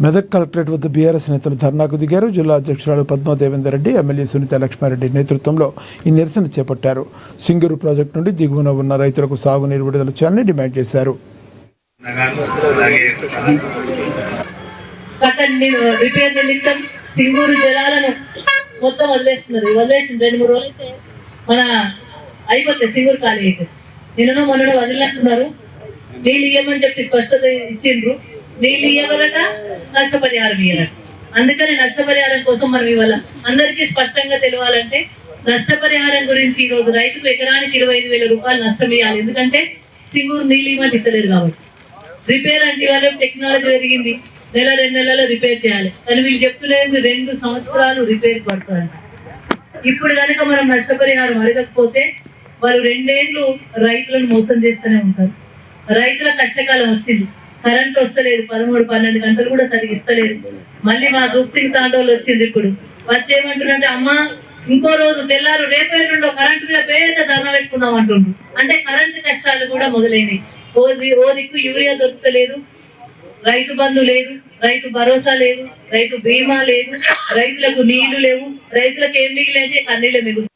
Medak collectorate వద్ద BRS నేతలు ధర్నాకు దిగారు. జిల్లా అధ్యక్షురాలు పద్మా దేవేందర్ రెడ్డి, ఎమ్మెల్యే సునీత లక్ష్మారెడ్డి నేతృత్వంలో ఈ నిరసన చేపట్టారు. సింగూరు ప్రాజెక్టు నుండి దిగువన ఉన్న రైతులకు సాగునీరు విడుదల చేయాలని డిమాండ్ చేశారు. సింగూరు జలాలను మొత్తం వదిలేస్తున్నారు. వదిలేసిన 2-3 రోజులు అయితే మన అయిపోతాయి. సింగూరు ఖాళీ అయితే నిన్న మొన్న వదిలేస్తున్నారు. నీళ్ళు ఇవ్వమని చెప్పి స్పష్టత ఇచ్చిండ్రు. నీళ్ళు ఇవ్వాలట, నష్టపరిహారం ఇవ్వాలట. అందుకని నష్టపరిహారం కోసం మనం ఇవ్వాల. అందరికీ స్పష్టంగా తెలియాలంటే నష్టపరిహారం గురించి ఈ రోజు రైతుకు ఎకరానికి 25,000 రూపాయలు నష్టం ఇవ్వాలి. ఎందుకంటే సింగూరు నీళ్ళు ఇవ్వమని ఇస్తలేదు కాబట్టి. రిపేర్ అంటే ఇవాళ టెక్నాలజీ పెరిగింది, 1-2 నెలల్లో రిపేర్ చేయాలి. కానీ వీళ్ళు చెప్తులేదు 2 సంవత్సరాలు రిపేర్ పడుతుందంట. ఇప్పుడు కనుక మనం నష్టపరిహారం అడగకపోతే వాళ్ళు 2 ఏళ్ళు రైతులను మోసం చేస్తూనే ఉంటారు. రైతుల కష్టకాలం వచ్చింది, కరెంట్ వస్తలేదు, 13-12 గంటలు కూడా సరిగ్గా ఇస్తలేదు. మళ్ళీ మా దూప్సింగ్ తాండోలు వచ్చింది. ఇప్పుడు వచ్చేయమంటున్నారంటే అమ్మ ఇంకో రోజు తెల్లారు రేపేళ్ళుండో కరెంటు మీద పేద ధర్నా పెట్టుకుందాం అంటుండ్రు. అంటే కరెంటు కష్టాలు కూడా మొదలైనవి. ఓ దిక్కు యూరియా దొరుకుతలేదు, రైతు బంధు లేదు, రైతు భరోసా లేదు, రైతు బీమా లేదు, రైతులకు నీళ్లు లేవు, రైతులకు ఏం మిగిలితే కన్నీళ్ళే మిగులు.